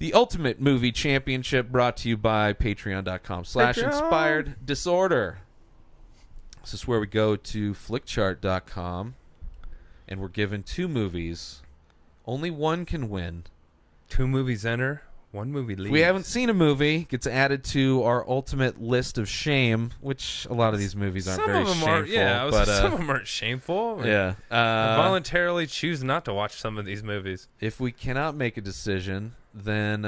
The Ultimate Movie Championship, brought to you by patreon.com/inspired disorder. This is where we go to flickchart.com and we're given 2 movies. Only one can win. 2 movies enter, 1 movie leaves. If we haven't seen a movie, gets added to our ultimate list of shame, which a lot of these movies aren't very shameful. Some of them aren't shameful. Yeah. I voluntarily choose not to watch some of these movies. If we cannot make a decision, then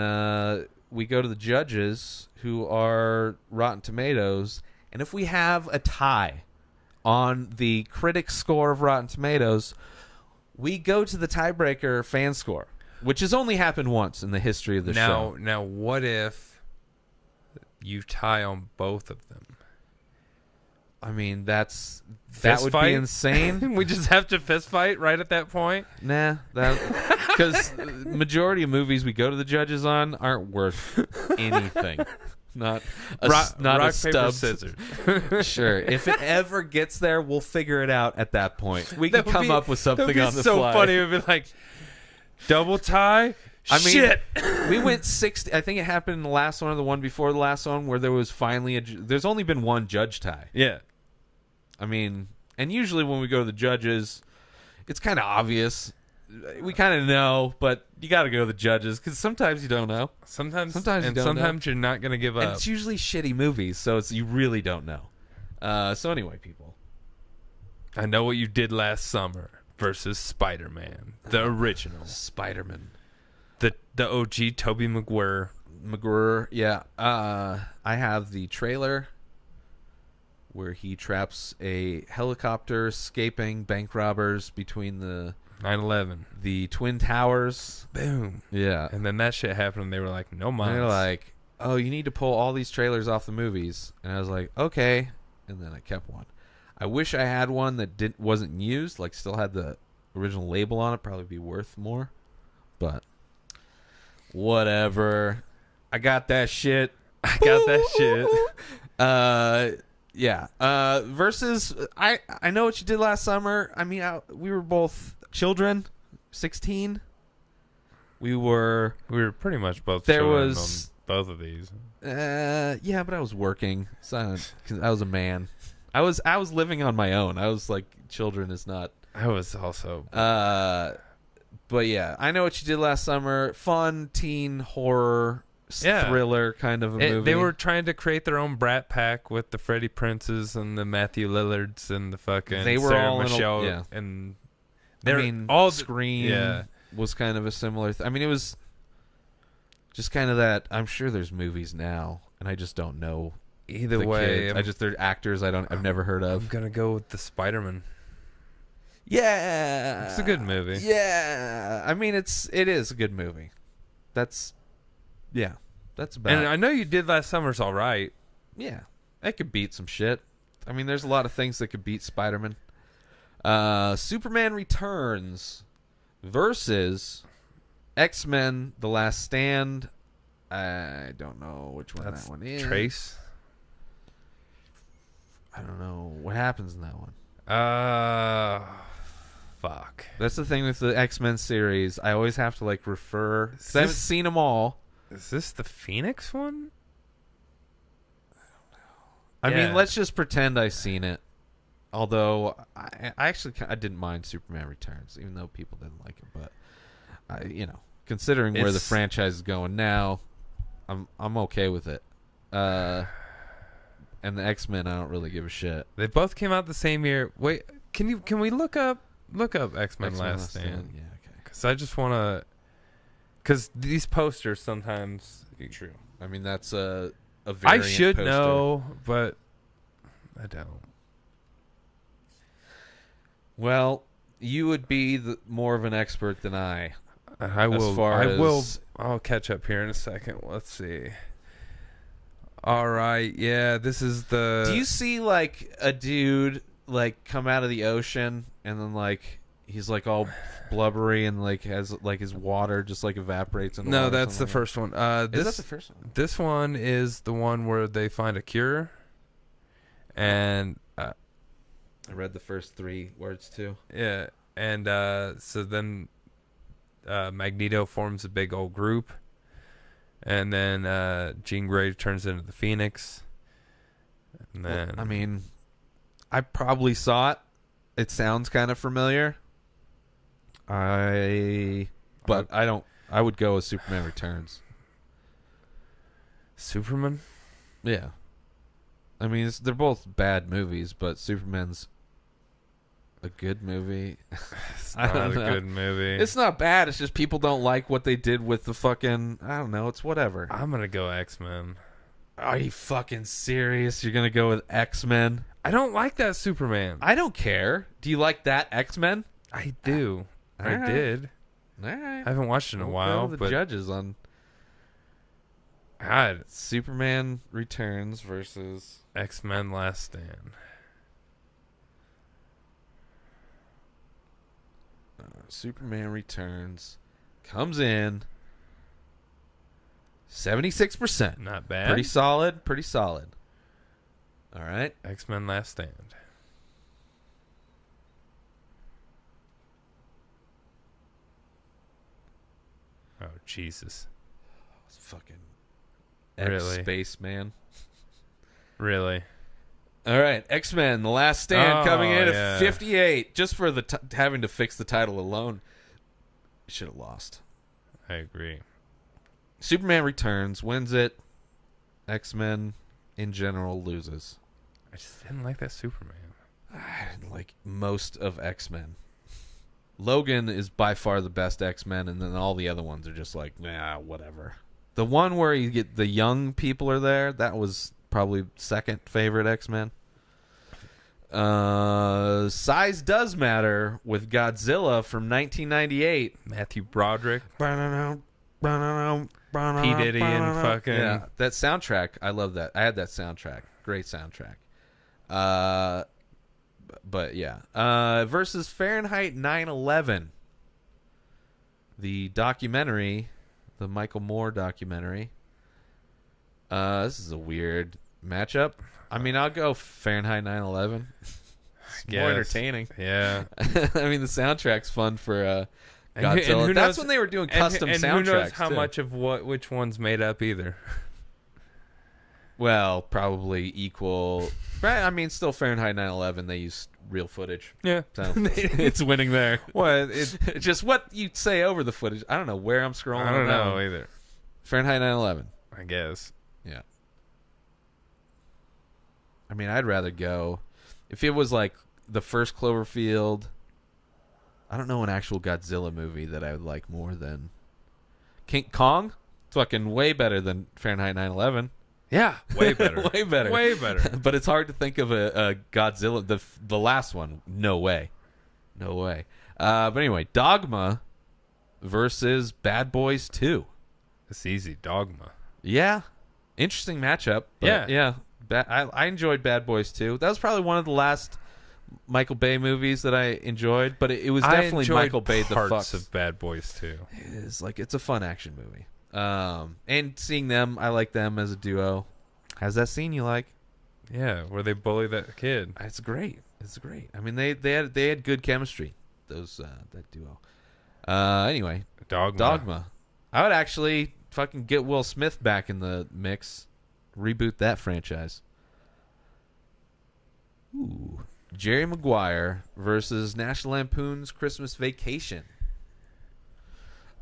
we go to the judges, who are Rotten Tomatoes, and if we have a tie on the critic score of Rotten Tomatoes, we go to the tiebreaker fan score, which has only happened once in the history of the show. Now, what if you tie on both of them? I mean, that would fight? be insane. We just have to fist fight right at that point? Nah, because majority of movies we go to the judges on aren't worth anything. Not a rock, stub. paper, scissors. Sure. If it ever gets there, we'll figure it out at that point. We can come up with something on the so fly. Funny. It would be like, double tie? I mean, shit. We went 60. I think it happened in the last one or the one before the last one where there was finally there's only been one judge tie. Yeah. I mean, and usually when we go to the judges, it's kind of obvious. We kind of know, but you got to go to the judges because sometimes you don't know. Sometimes you don't know. Sometimes you're not going to give up. And it's usually shitty movies, so you really don't know. So anyway, people. I Know What You Did Last Summer versus Spider-Man, the original. Spider-Man. The OG Tobey Maguire. Yeah. I have the trailer where he traps a helicopter escaping bank robbers between the 9/11. The Twin Towers. Boom. Yeah. And then that shit happened and they were like, no mas. They're like, oh, you need to pull all these trailers off the movies. And I was like, okay. And then I kept one. I wish I had one that wasn't used, like still had the original label on it. Probably be worth more. But whatever. I got that shit. Yeah. Versus, I Know What You Did Last Summer. I mean, we were both children, 16. We were pretty much both. There children was on both of these. Yeah, but I was working. So I was a man. I was living on my own. I was like, children is not. I was also. But yeah, I Know What You Did Last Summer. Fun teen horror. Thriller kind of a movie. They were trying to create their own Brat Pack with the Freddie Princes and the Matthew Lillards and the fucking they were Sarah all Michelle and all Scream was kind of a similar I mean, it was just kind of that. I'm sure there's movies now and I just don't know either way. They're actors I've never heard of. I'm gonna go with the Spider-Man. Yeah, it's a good movie. Yeah, I mean it is a good movie. That's about and it. I Know You Did Last Summer's all right. Yeah, it could beat some shit. I mean, there's a lot of things that could beat Spider-Man. Superman Returns versus X-Men: The Last Stand. I don't know which one that one is. Trace. I don't know what happens in that one. Fuck. That's the thing with the X-Men series. I always have to like refer. I haven't seen them all. Is this the Phoenix one? I mean, let's just pretend I've seen it. Although I actually didn't mind Superman Returns, even though people didn't like it. But considering where the franchise is going now, I'm okay with it. And the X-Men, I don't really give a shit. They both came out the same year. Wait, can we look up X-Men Last Stand? Yeah, okay. Because I just want to. Because these posters sometimes. True. I mean, that's a variant I should poster. know, but I don't. Well, you would be more of an expert than I. I will. I'll catch up here in a second. Let's see. All right. Yeah, this is the. Do you see like a dude like come out of the ocean and then like he's like all blubbery and like has like his water just like evaporates? No, that's the first one. Is that the first one? This one is the one where they find a cure, and I read the first 3 words too. Yeah, and so then Magneto forms a big old group, And then Jean Grey turns into the Phoenix. And then, I mean, I probably saw it. It sounds kind of familiar. I would go with Superman Returns. Superman? Yeah. I mean, they're both bad movies, but Superman's a good movie. It's not a good movie. It's not bad. It's just people don't like what they did with the fucking... I don't know. It's whatever. I'm going to go X-Men. Are you fucking serious? You're going to go with X-Men? I don't like that Superman. I don't care. Do you like that X-Men? I do. All I right. did. All right. I haven't watched it in a while. The but judges on God, Superman Returns versus X-Men Last Stand. Superman Returns comes in 76%. Not bad. Pretty solid. Pretty solid. All right. X-Men Last Stand. Oh, Jesus. It's fucking Really? Spaceman. Really? All right. X-Men, The Last Stand coming in yeah. at 58. Just for the having to fix the title alone, should have lost. I agree. Superman Returns wins it. X-Men in general loses. I just didn't like that Superman. I didn't like most of X-Men. Logan is by far the best X-Men, and then all the other ones are just like, nah, whatever. The one where you get the young people are there, that was probably second favorite X-Men. Size does matter with Godzilla from 1998. Matthew Broderick. P. P. Diddy and fucking... Yeah, that soundtrack, I love that. I had that soundtrack. Great soundtrack. But yeah. Versus Fahrenheit 9/11. The documentary, the Michael Moore documentary. This is a weird matchup. I mean, I'll go Fahrenheit 9/11. It's more entertaining. Yeah. I mean, the soundtrack's fun for And Godzilla. who That's knows- when they were doing custom and soundtracks. who knows how too. much of which one's made up either. Well, probably equal. Right, I mean, still Fahrenheit 9/11. They used real footage. Yeah. So it's winning there. Well, it's Just what you say over the footage. I don't know where I'm scrolling. I don't down. know either. Fahrenheit 9/11. I guess. Yeah. I mean, I'd rather go if it was like the first Cloverfield. I don't know an actual Godzilla movie that I would like more than King Kong. It's fucking way better than Fahrenheit 9/11. Yeah, way better. Way better. Way better. But it's hard to think of a Godzilla. The last one, no way. No way. But anyway, Dogma versus Bad Boys 2. It's easy. Dogma. Yeah. Interesting matchup. But Yeah. I enjoyed Bad Boys 2. That was probably one of the last Michael Bay movies that I enjoyed, but it was definitely I enjoyed Michael Bay the parts fucks. of Bad Boys too. It's a fun action movie. And seeing them, I like them as a duo. How's that scene you like? Yeah, where they bully that kid. It's great. It's great. I mean, they had good chemistry. Those that duo. Anyway, Dogma. I would actually fucking get Will Smith back in the mix. Reboot that franchise. Ooh. Jerry Maguire versus National Lampoon's Christmas Vacation.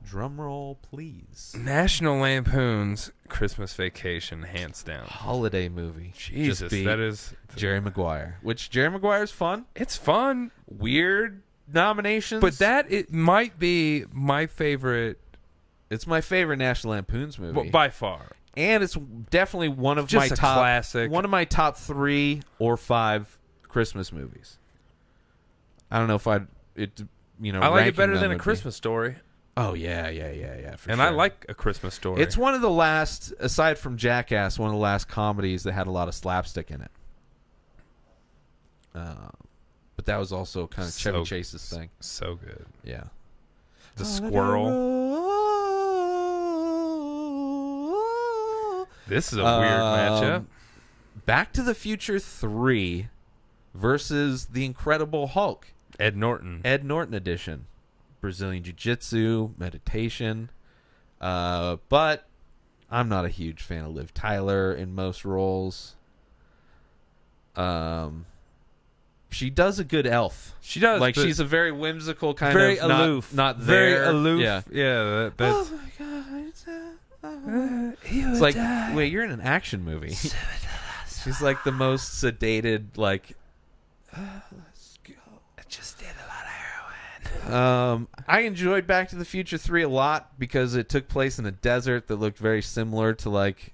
Drum roll, please. National Lampoon's Christmas Vacation, hands down. Holiday movie. Jesus, Just beat that is Jerry Maguire. Which Jerry Maguire's fun. It's fun. Weird nominations. But it might be my favorite. It's my favorite National Lampoon's movie. By far. And it's definitely one of Just my a top classic. One of my top 3 or 5 Christmas movies. I don't know if I like it better than A Christmas Story. Oh yeah, for and sure. I like A Christmas Story. It's one of the last, aside from Jackass, one of the last comedies that had a lot of slapstick in it. But that was also kind of Chevy Chase's thing. So good. Yeah. The squirrel. This is a weird matchup. Back to the Future 3 versus The Incredible Hulk. Ed Norton edition. Brazilian Jiu-Jitsu, meditation. But I'm not a huge fan of Liv Tyler in most roles. She does a good elf. She does. Like, she's a very whimsical kind very of aloof. Not very there. aloof. Yeah. That's, oh my God. It's like, wait, you're in an action movie. She's like the most sedated, like, let's go. I just did a lot of heroin. I enjoyed Back to the Future 3 a lot because it took place in a desert that looked very similar to, like,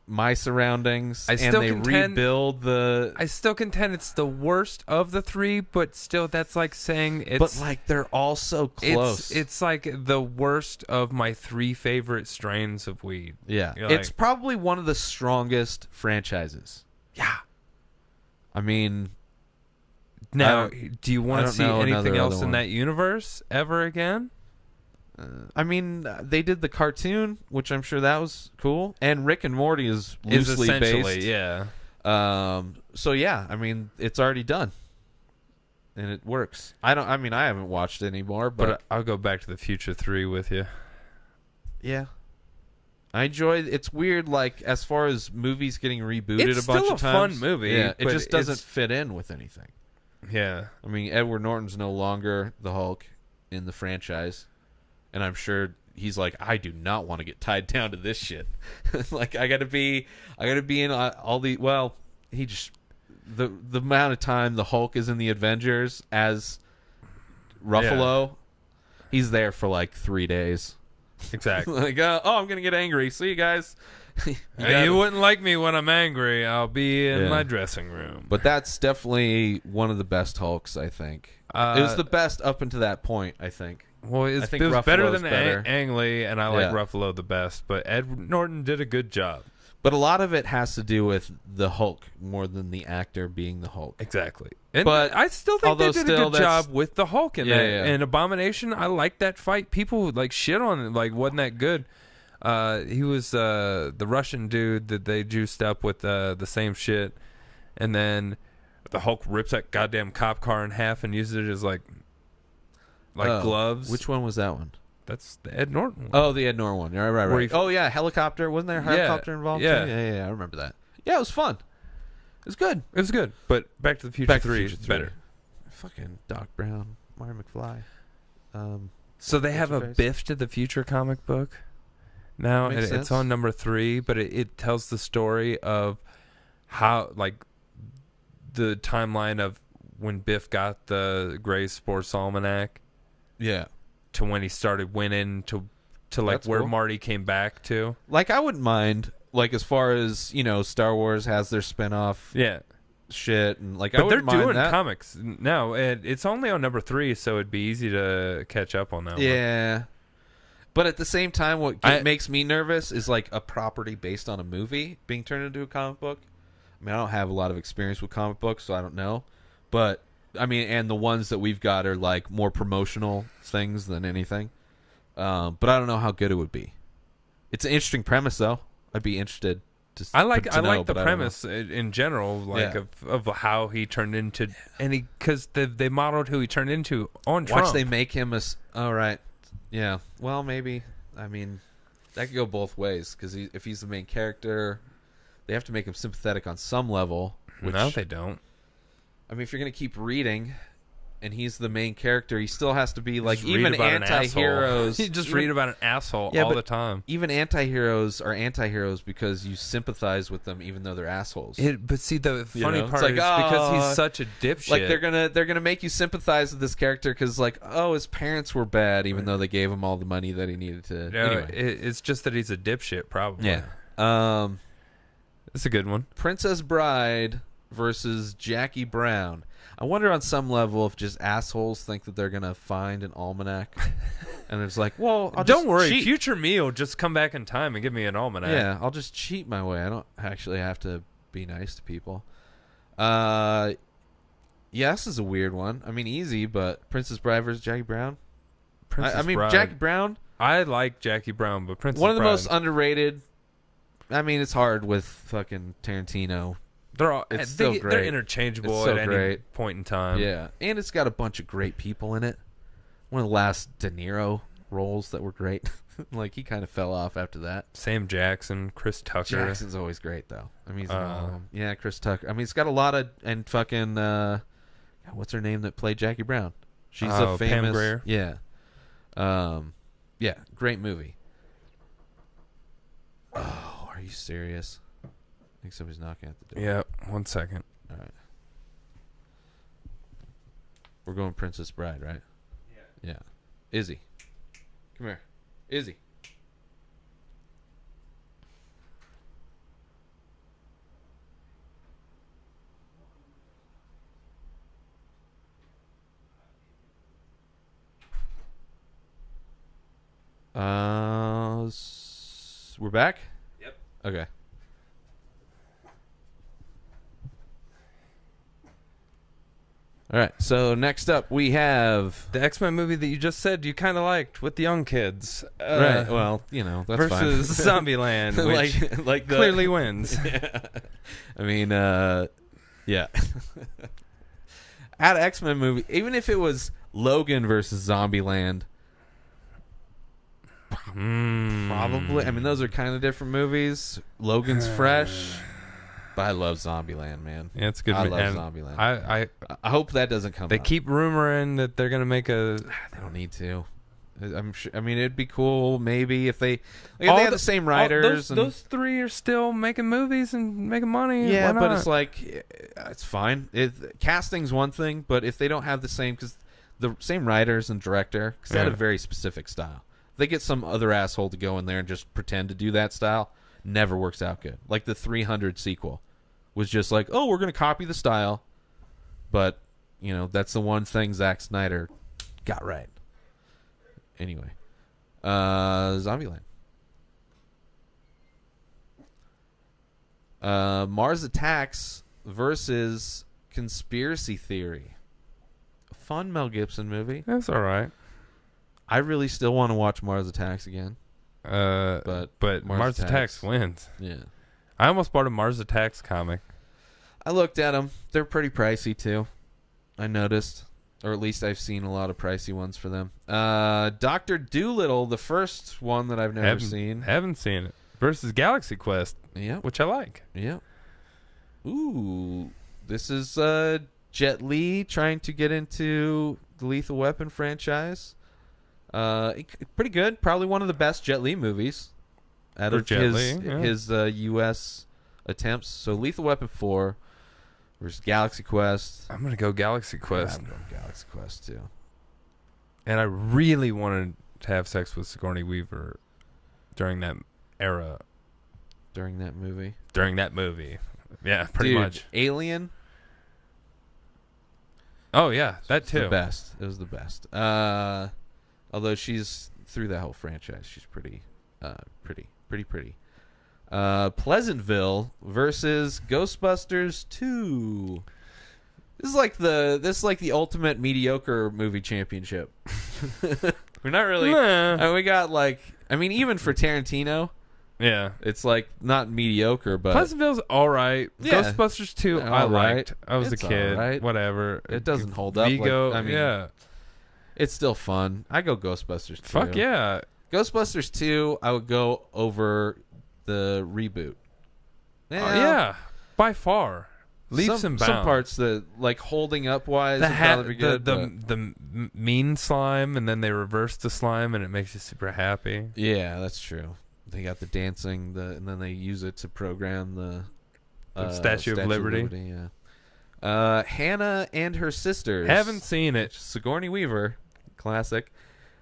my surroundings. I still rebuild the... I still contend it's the worst of the 3, but still that's like saying it's... But, like, they're all so close. It's like the worst of my 3 favorite strains of weed. Yeah. It's probably one of the strongest franchises. Yeah. I mean... Now, do you want to see anything else in that universe ever again? I mean, they did the cartoon, which I'm sure that was cool, and Rick and Morty is loosely based. Yeah. So yeah, I mean, it's already done, and it works. I haven't watched it anymore, but I'll go Back to the Future 3 with you. Yeah. I enjoy it. It's weird, like, as far as movies getting rebooted it's a bunch of times. It's still a fun movie. Yeah, it just doesn't fit in with anything. Yeah. I mean, Edward Norton's no longer the Hulk in the franchise. And I'm sure he's like, I do not want to get tied down to this shit. Like, I gotta be in all the. Well, he just the amount of time the Hulk is in the Avengers as Ruffalo, he's there for like 3 days. Exactly. Like, I'm gonna get angry. See you guys. You wouldn't like me when I'm angry. I'll be in my dressing room. But that's definitely one of the best Hulks, I think. It was the best up until that point, I think. Well, it was better than Ang Lee, and I like Ruffalo the best. But Ed Norton did a good job. But a lot of it has to do with the Hulk more than the actor being the Hulk. Exactly. But I still think they did a good job with the Hulk in that. Yeah. And Abomination, I like that fight. People like shit on it, like wasn't that good. He was the Russian dude that they juiced up with the same shit, and then the Hulk rips that goddamn cop car in half and uses it as like gloves. Which one was that one? That's the Ed Norton one. Oh, the Ed Norton one. Right. Oh, yeah, helicopter. Wasn't there a helicopter involved? Yeah. Yeah, I remember that. Yeah, it was fun. It was good. But Back to the Future 3 is better. Fucking Doc Brown, Marty McFly. So they have a Biff to the Future comic book now. It's on number 3, but it tells the story of how, like, the timeline of when Biff got the Gray's Sports Almanac. Yeah. To when he started winning to like that's where cool. Marty came back to. Like, I wouldn't mind, like, as far as, Star Wars has their spinoff shit, and like, but I wouldn't mind that. They're doing comics now, and it's only on number 3, so it'd be easy to catch up on that one. Yeah. But at the same time, what makes me nervous is, like, a property based on a movie being turned into a comic book. I mean, I don't have a lot of experience with comic books, so I don't know. But I mean, and the ones that we've got are like more promotional things than anything. But I don't know how good it would be. It's an interesting premise, though. I'd be interested to. I like the premise in general, like of how he turned into, and because they modeled who he turned into on Trump. Watch they make him a. Oh, right. Yeah. Well, maybe. I mean, that could go both ways because if he's the main character, they have to make him sympathetic on some level. Which, no, they don't. I mean, if you're going to keep reading and he's the main character, he still has to be like, even anti-heroes. You just read about an asshole all the time. Even anti-heroes are anti-heroes because you sympathize with them even though they're assholes. But see, the funny part is because he's such a dipshit. Like, they're gonna make you sympathize with this character because, like, his parents were bad even though they gave him all the money that he needed to. No, anyway. It's just that he's a dipshit, probably. Yeah. It's a good one. Princess Bride versus Jackie Brown. I wonder on some level if just assholes think that they're going to find an almanac. And it's like, well, don't worry. Cheat. Future me will just come back in time and give me an almanac. Yeah, I'll just cheat my way. I don't actually have to be nice to people. This is a weird one. I mean, easy, but Princess Bride versus Jackie Brown. Bride. Jackie Brown. I like Jackie Brown, but Princess Bride. One of the Bride. most underrated. I mean, it's hard with fucking Tarantino. They're interchangeable at any point in time. Yeah, and it's got a bunch of great people in it. One of the last De Niro roles that were great. Like, he kind of fell off after that. Sam Jackson, Chris Tucker. Jackson's always great, though. I mean, he's in all of them. Yeah, Chris Tucker. I mean, he's got a lot of... And fucking... what's her name that played Jackie Brown? She's a famous... Pam Grier. Yeah. Yeah, great movie. Oh, are you serious? I think somebody's knocking at the door. Yeah, 1 second. All right. We're going Princess Bride, right? Yeah. Yeah. Izzy. Come here. Izzy. We're back? Yep. Okay. All right. So next up we have The X-Men movie that you just said you kind of liked with the young kids. right. Well, you know, that's versus fine. Zombieland, which like clearly wins. Yeah. I mean, yeah. At X-Men movie, even if it was Logan versus Zombieland, probably. I mean, those are kind of different movies. Logan's fresh, but I love Zombieland, man. Yeah, it's good. I love Zombieland. I hope that doesn't come. They keep rumoring that they're gonna make a. They don't need to. I'm sure. I mean, it'd be cool maybe if they have the same writers. Those three are still making movies and making money. Yeah, Why but not? it's like it's fine. Casting's one thing, but if they don't have the same, because the same writers and director, because they had a very specific style. If they get some other asshole to go in there and just pretend to do that style, never works out good. Like the 300 sequel was just like, oh, we're gonna copy the style, but you know that's the one thing Zack Snyder got right. Anyway, Zombieland. Mars Attacks versus Conspiracy Theory. A fun Mel Gibson movie. That's all right. I really still want to watch Mars Attacks again. But Mars Attacks wins. Yeah. I almost bought a Mars Attacks comic. I looked at them. They're pretty pricey too. I noticed. Or at least I've seen a lot of pricey ones for them. Dr. Dolittle, the first one that I've never seen. Haven't seen it. Versus Galaxy Quest. Yeah. Which I like. Yeah. Ooh. This is Jet Li trying to get into the Lethal Weapon franchise. Pretty good. Probably one of the best Jet Li movies out of his U.S. attempts. So Lethal Weapon 4 versus Galaxy Quest. I'm going to go Galaxy Quest. Yeah, I'm going Galaxy Quest, too. And I really wanted to have sex with Sigourney Weaver during that era. During that movie? During that movie. Yeah, pretty much. Alien? Oh, yeah, that too. The best. It was the best. Although she's, through that whole franchise, she's pretty. Pleasantville versus Ghostbusters 2. This is like the ultimate mediocre movie championship. We're not really. We got even for Tarantino, yeah, it's like not mediocre, but Pleasantville's all right. Yeah. Ghostbusters 2, I liked. I was a kid. Right. Whatever. It doesn't hold up. Vigo, yeah, it's still fun. I go Ghostbusters 2. Fuck yeah. Ghostbusters 2, I would go over the reboot. Yeah, by far. Leaps and bounds. Some parts that, like, holding up wise, the mean slime, and then they reverse the slime, and it makes you super happy. Yeah, that's true. They got the dancing, and then they use it to program the Statue of Liberty. Yeah. Hannah and Her Sisters. Haven't seen it. Sigourney Weaver, classic.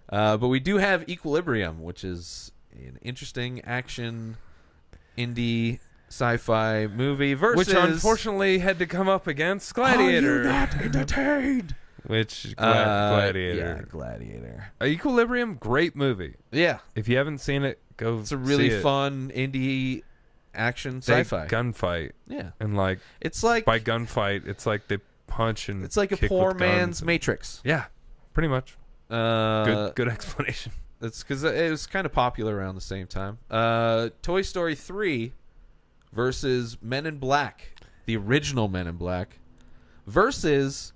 But we do have Equilibrium, which is an interesting action indie sci-fi movie versus, which unfortunately had to come up against Gladiator. Are you not entertained? Which Gladiator? Yeah, Gladiator. Equilibrium, great movie. Yeah, if you haven't seen it, go. It's a really fun indie action sci-fi gunfight. Yeah, and like it's like by gunfight, it's like they punch and it's like a poor man's Matrix. Yeah, pretty much. Good explanation. It's because it was kind of popular around the same time. Toy Story 3 versus Men in Black, the original Men in Black, versus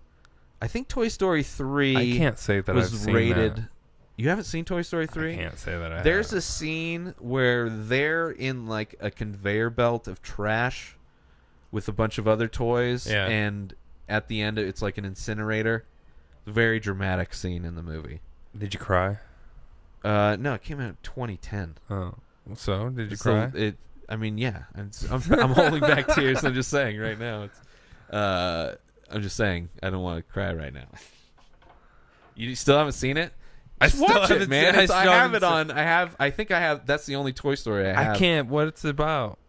I think Toy Story 3. I can't say that was I've seen rated that. You haven't seen Toy Story 3? I can't say that I There's have. a scene where they're in like a conveyor belt of trash with a bunch of other toys, and at the end it's like an incinerator. Very dramatic scene in the movie. Did you cry? No, it came out in 2010. Oh, so did you cry? I mean, yeah. I'm holding back tears. I'm just saying right now. I'm just saying I don't want to cry right now. You still haven't seen it? Just watch it, man. I have it on. I think I have. That's the only Toy Story I have. I can't. What it's about?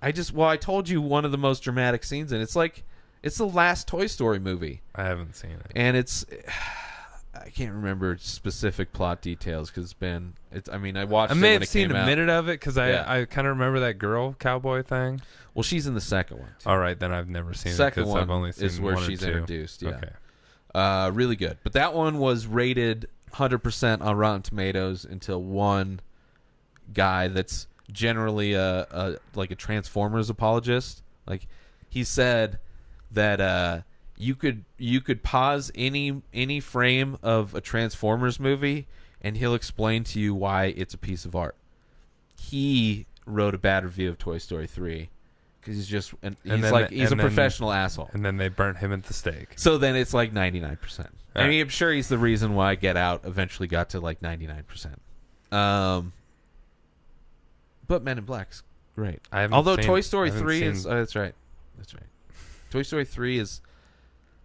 I told you one of the most dramatic scenes, and it's the last Toy Story movie. I haven't seen it, and I can't remember specific plot details because I mean, I watched. I may have seen a minute of it because I kind of remember that girl cowboy thing. Well, she's in the second one. All right, then I've never seen it. Second one I've only seen is where one she's introduced. Yeah, okay. Really good. But that one was rated 100% on Rotten Tomatoes until one guy that's generally like a Transformers apologist. Like he said that you could pause any frame of a Transformers movie and he'll explain to you why it's a piece of art. He wrote a bad review of Toy Story 3 because he's a professional asshole. And then they burnt him at the stake. So then it's like 99%. I mean, I'm sure he's the reason why Get Out eventually got to like 99%. But Men in Black's great. Although Toy Story 3 is... Oh, that's right. Toy Story 3 is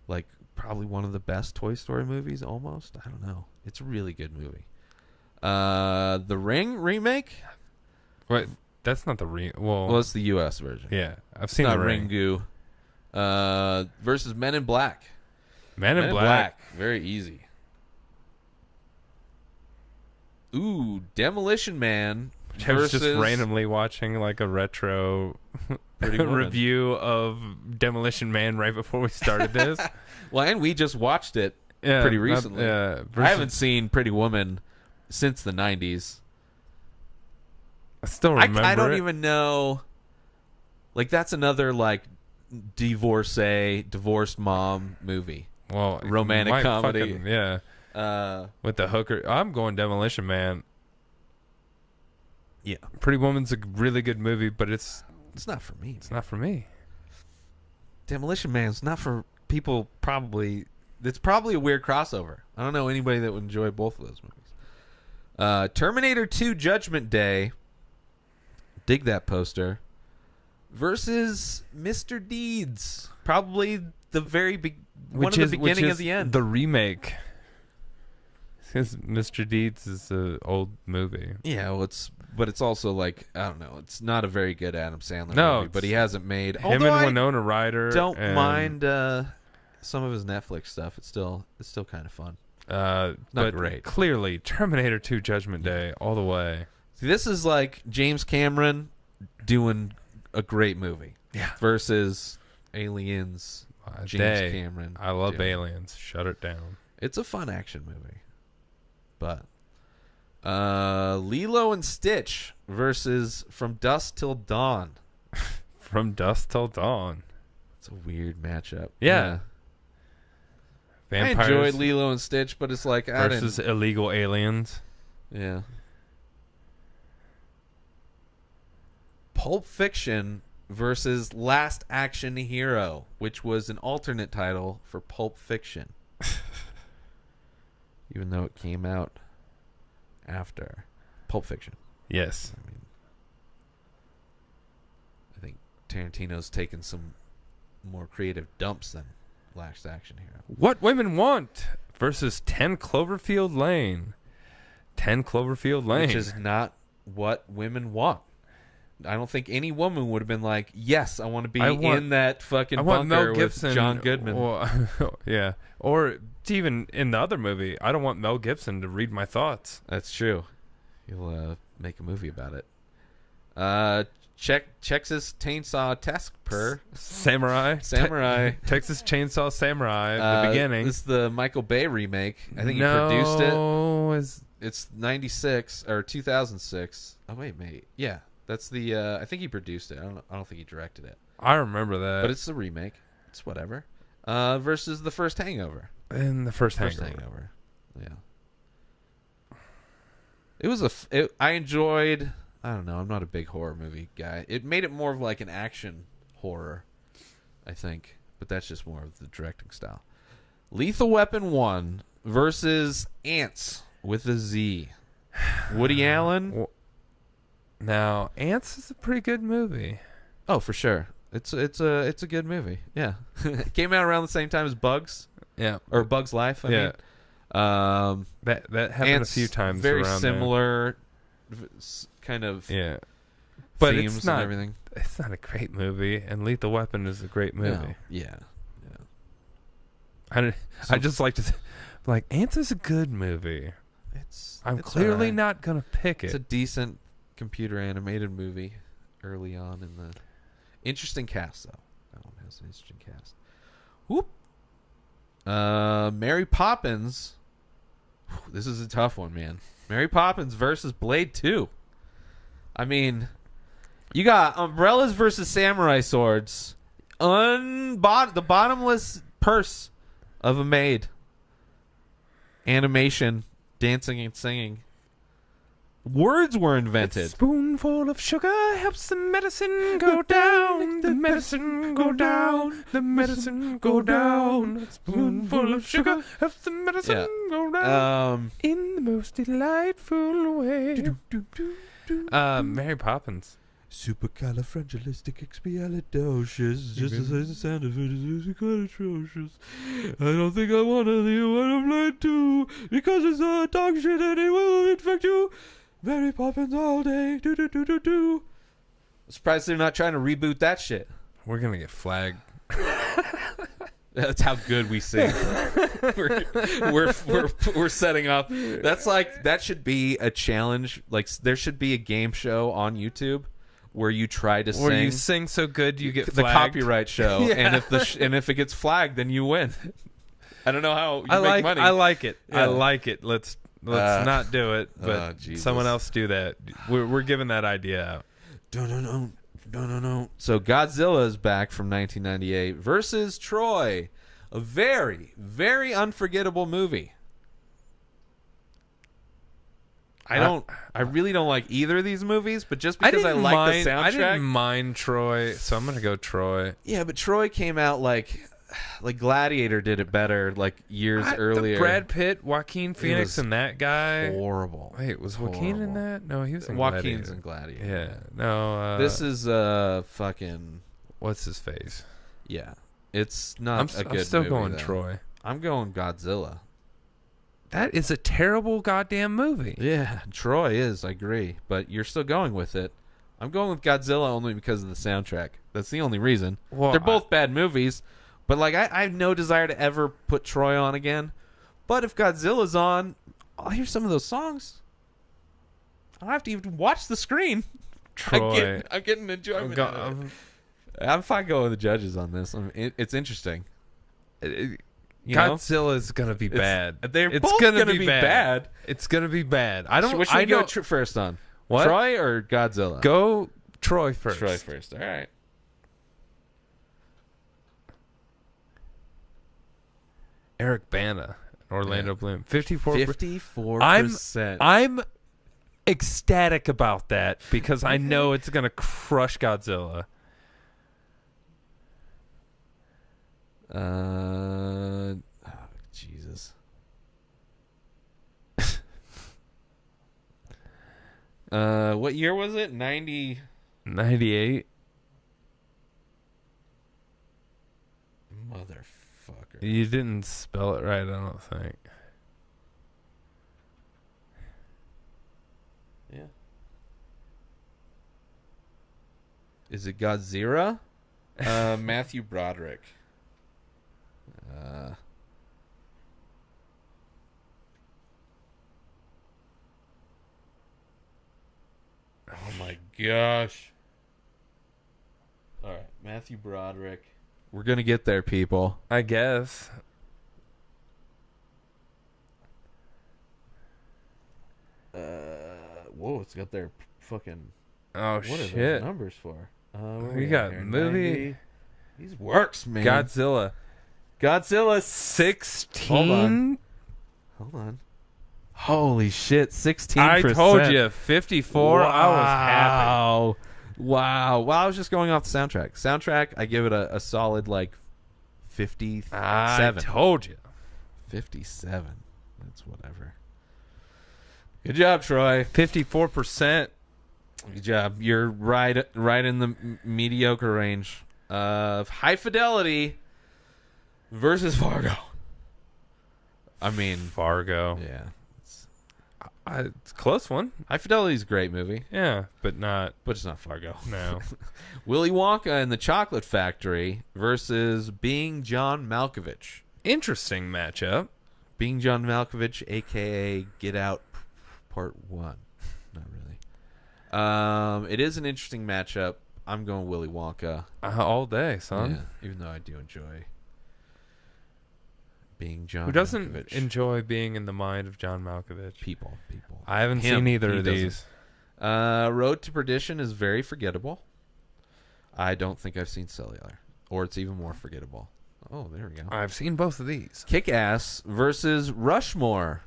like probably one of the best Toy Story movies almost. I don't know. It's a really good movie. The Ring remake? Wait, that's not the Ring. Well, it's the U.S. version. Yeah, I've seen the Ring. Ringu. Versus Men in Black. Men in Black. Very easy. Ooh, Demolition Man. I was just randomly watching like a retro review of Demolition Man right before we started this. Well, and we just watched it pretty recently. I haven't seen Pretty Woman since the 90s. I still remember I don't even know. Like, that's another like divorced mom movie. Well, romantic comedy. With the hooker. I'm going Demolition Man. Yeah. Pretty Woman's a really good movie, but it's not for me. It's not for me. Demolition Man's not for people probably. It's probably a weird crossover. I don't know anybody that would enjoy both of those movies. Terminator 2 Judgment Day. Dig that poster. Versus Mr. Deeds. Probably the very one of the beginning of the end. The remake. Because Mr. Deeds is an old movie. Yeah, well, it's also like, I don't know, it's not a very good Adam Sandler movie, but he hasn't made him and Winona Ryder. Don't mind some of his Netflix stuff. It's still kind of fun. Not great. Clearly, Terminator 2 Judgment Day all the way. See, this is like James Cameron doing a great movie. Yeah. Versus Aliens. James Cameron. I love Aliens. Shut it down. It's a fun action movie. But Lilo and Stitch versus From Dusk Till Dawn. From Dusk Till Dawn. It's a weird matchup. Yeah. Vampires I enjoyed Lilo and Stitch, but it's like versus illegal aliens. Yeah. Pulp Fiction versus Last Action Hero, which was an alternate title for Pulp Fiction. Even though it came out after Pulp Fiction. Yes. I mean, I think Tarantino's taken some more creative dumps than Last Action Hero. What Women Want versus 10 Cloverfield Lane. 10 Cloverfield Lane. Which is not what women want. I don't think any woman would have been like, yes, I want to be in that fucking bunker with John Goodman. Yeah. Or even in the other movie, I don't want Mel Gibson to read my thoughts. That's true. He'll make a movie about it. Texas Chainsaw Samurai. Texas Chainsaw Samurai, the beginning. This is the Michael Bay remake. I think he produced it. It's 96 or 2006. Oh, wait, mate. Yeah. That's the I think he produced it. I don't think he directed it. I remember that. But it's the remake. It's whatever. Versus the first Hangover. And the first Hangover. Yeah. I enjoyed. I don't know. I'm not a big horror movie guy. It made it more of like an action horror, I think. But that's just more of the directing style. Lethal Weapon 1 versus Ants with a Z. Woody Allen. Now, Ants is a pretty good movie. Oh, for sure. It's a good movie. Yeah. It came out around the same time as Bugs. Yeah. Or Bugs Life, I mean. That happened Ants, a few times very around similar kind of but themes it's not, and everything. It's not a great movie, and Lethal Weapon is a great movie. No. Yeah. I just like to like Ants is a good movie. I'm clearly not gonna pick it. It's a decent computer animated movie early on in the interesting cast though. That one has an interesting cast. Whoop. Mary Poppins. This is a tough one, man. Mary Poppins versus Blade 2. I mean, you got umbrellas versus samurai swords. The bottomless purse of a maid. Animation, dancing and singing. Words were invented. A spoonful of sugar helps the medicine go down. The medicine go down. The medicine go down. A spoonful of sugar helps the medicine go down. In the most delightful way. Mary Poppins. Supercalifragilisticexpialidocious. Just as the sound of it is quite atrocious. I don't think I want to leave when I'm Blade 2 because it's a dog shit and it will infect you. Mary Poppins all day. Do do do do do. I'm surprised they're not trying to reboot that shit. We're gonna get flagged. That's how good we sing. we're setting up. That's like that should be a challenge. Like there should be a game show on YouTube where you try to where you sing so good you get the flagged. Copyright show, and if it gets flagged, then you win. I don't know how you make money. I like it. Yeah. I like it. Let's not do it, but someone else do that. We're giving that idea out. No. So Godzilla is back from 1998 versus Troy, a very, very unforgettable movie. I really don't like either of these movies, but just because I like the soundtrack, I didn't mind Troy, so I'm gonna go Troy. Yeah, but Troy came out like Gladiator did it better, like years earlier. Brad Pitt, Joaquin Phoenix, and that guy. Horrible. Wait, was Joaquin in that? No, he was in Joaquin's Gladiator. in Gladiator. Yeah, no. This is fucking. What's his face? Yeah, it's not a good movie. I'm still going though. Troy. I'm going Godzilla. That is a terrible goddamn movie. Yeah, Troy is. I agree, but you're still going with it. I'm going with Godzilla only because of the soundtrack. That's the only reason. Well, they're both bad movies, but like I have no desire to ever put Troy on again. But if Godzilla's on, I'll hear some of those songs. I don't have to even watch the screen. Troy, I'm getting enjoyment. I'm fine going with the judges on this. It's interesting. Godzilla's gonna be bad. They're both gonna be bad. It's gonna be bad. I don't. Which should we go first on? What? Troy or Godzilla? Go Troy first. Troy first. All right. Eric Bana, Orlando Bloom, 54%. I'm ecstatic about that because I know it's gonna crush Godzilla. Jesus. What year was it? 98. Motherfucker. You didn't spell it right, I don't think. Yeah. Is it Godzilla? Matthew Broderick. Oh my gosh. All right, Matthew Broderick. We're going to get there, people. I guess. Whoa, it's got their fucking... Oh, what shit. What are those numbers for? We got movie. 90. These works, man. Godzilla 16. Hold on. Hold on. Holy shit, 16%. I told you, 54. Wow. I was happy. Wow. Well, I was just going off the soundtrack. Soundtrack, I give it a solid, like, 57. I told you. 57. That's whatever. Good job, Troy. 54%. Good job. You're right in the mediocre range of High Fidelity versus Fargo. I mean, Fargo. Yeah. It's a close one. High Fidelity is a great movie. Yeah, but it's not Fargo. No. Willy Wonka and the Chocolate Factory versus Being John Malkovich. Interesting matchup. Being John Malkovich, a.k.a. Get Out Part 1. Not really. It is an interesting matchup. I'm going Willy Wonka. All day, son. Yeah, even though I do enjoy Being John Malkovich. Who doesn't enjoy being in the mind of John Malkovich? People. I haven't seen either of these. Road to Perdition is very forgettable. I don't think I've seen Cellular. Or it's even more forgettable. Oh, there we go. I've seen both of these. Kick-Ass versus Rushmore.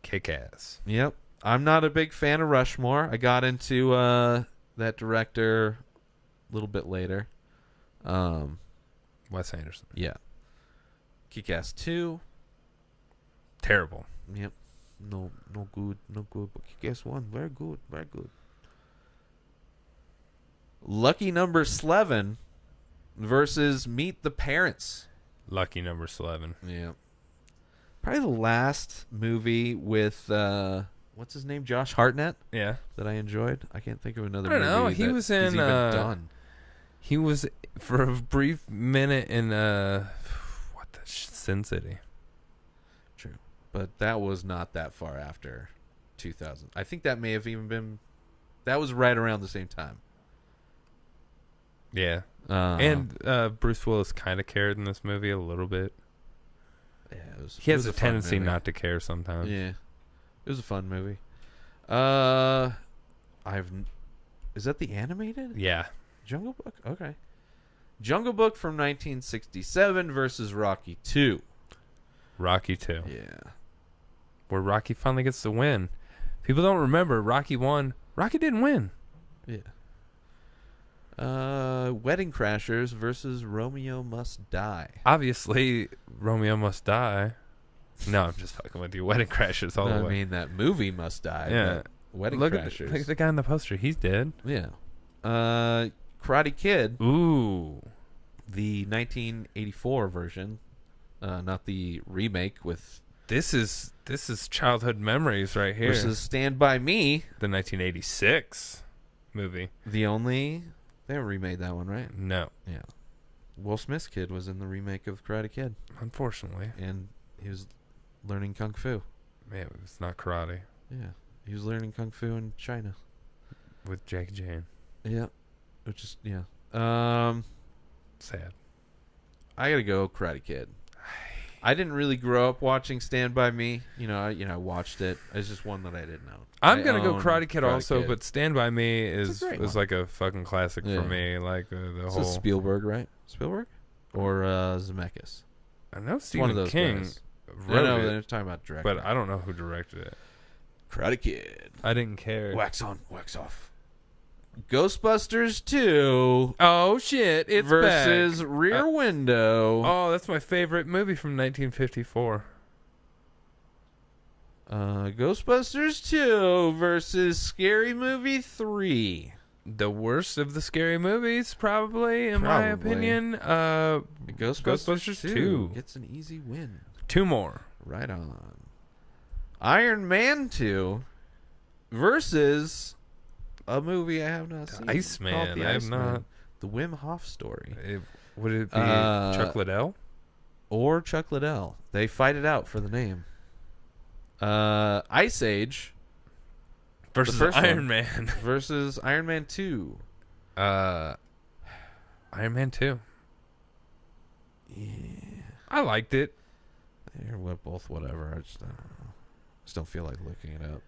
Kick-Ass. Yep. I'm not a big fan of Rushmore. I got into that director a little bit later. Wes Anderson. Yeah. Kick-Ass 2. Terrible. Yep. No good. But Kick-Ass 1, very good. Lucky Number 11 versus Meet the Parents. Lucky Number 11. Yeah. Probably the last movie with what's his name, Josh Hartnett. Yeah. That I enjoyed. I can't think of another movie. I don't know. He was in. He's even done. He was for a brief minute in Sin City. True, but that was not that far after 2000. I think that may have even been. That was right around the same time. Yeah. And Bruce Willis kind of cared in this movie a little bit. Yeah, he has a tendency not to care sometimes. Yeah, it was a fun movie. Is that the animated? Yeah. Jungle Book? Okay. Jungle Book from 1967 versus Rocky 2. Rocky 2. Yeah. Where Rocky finally gets the win. People don't remember Rocky 1. Rocky didn't win. Yeah. Wedding Crashers versus Romeo Must Die. Obviously, Romeo Must Die. No, I'm just fucking with you. Wedding Crashers all the way. I mean, that movie must die. Yeah. Wedding Look Crashers. at the guy in the poster. He's dead. Yeah. Karate Kid. Ooh. The 1984 version. Not the remake with... This is childhood memories right here. Versus Stand By Me. The 1986 movie. The only... They haven't remade that one, right? No. Yeah. Will Smith's kid was in the remake of Karate Kid. Unfortunately. And he was learning Kung Fu. Man, it's not karate. Yeah. He was learning Kung Fu in China. With Jackie Chan. Yeah. Which is, yeah. Sad. I gotta go Karate Kid. I didn't really grow up watching Stand By Me. I watched it. It's just one that I didn't know. I'm going to go Karate Kid also, but Stand By Me is like a fucking classic for me. Like the whole... Spielberg, right? Spielberg? Or Zemeckis? I know Stephen King wrote no, it. they're talking about directing. But I don't know who directed it. Karate Kid. I didn't care. Wax on, wax off. Ghostbusters 2. Oh shit! It's versus back. Rear Window. Oh, that's my favorite movie from 1954. Ghostbusters 2 versus Scary Movie 3. The worst of the scary movies, probably, in my opinion. Ghostbusters 2 gets an easy win. 2 more. Right on. Iron Man 2 versus a movie I have not seen. Iceman. I have not. The Wim Hof Story. Would it be Chuck Liddell? Or Chuck Liddell. They fight it out for the name. Ice Age versus Iron Man versus Iron Man 2. Iron Man 2. Yeah. I liked it. They're both whatever. I just don't know. Just don't feel like looking it up.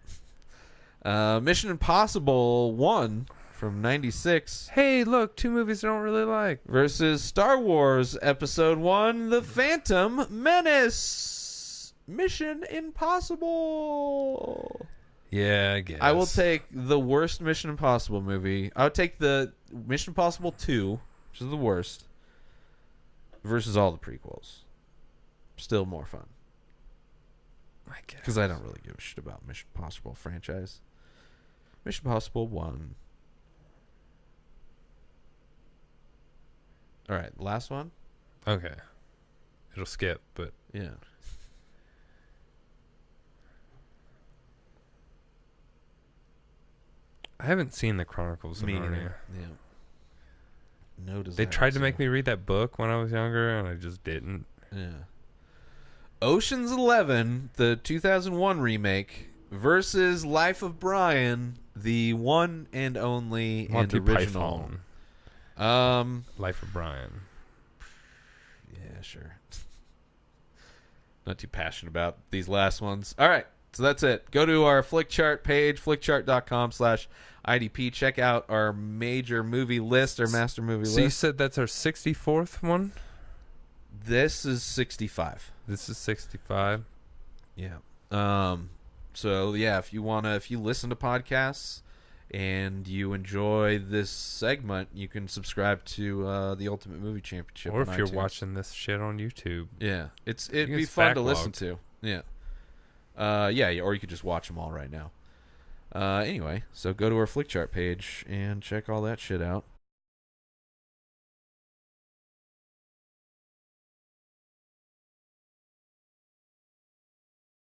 Mission Impossible 1 from 96. Hey, look, 2 movies I don't really like. Versus Star Wars Episode 1, The Phantom Menace. Mission Impossible. Yeah, I guess. I will take the worst Mission Impossible movie. I would take the Mission Impossible 2, which is the worst, versus all the prequels. Still more fun. I guess. Because I don't really give a shit about Mission Impossible franchise. Mission Impossible 1. All right, last one. Okay. It'll skip, but yeah. I haven't seen the Chronicles of Narnia. Yeah. No desire. They tried to make me read that book when I was younger, and I just didn't. Yeah. Ocean's 11, the 2001 remake, versus Life of Brian, the one and only Monty and original. Python. Life of Brian. Yeah, sure. Not too passionate about these last ones. All right, so that's it. Go to our Flickchart page, flickchart.com/IDP. Check out our major movie list, our master movie list. So you said that's our 64th one? This is 65. This is 65. Yeah. So yeah, if you listen to podcasts and you enjoy this segment, you can subscribe to the Ultimate Movie Championship. Or if you're watching this shit on YouTube. Yeah. It'd be fun to listen to. Yeah. Yeah, or you could just watch them all right now. Anyway, so go to our Flickchart page and check all that shit out.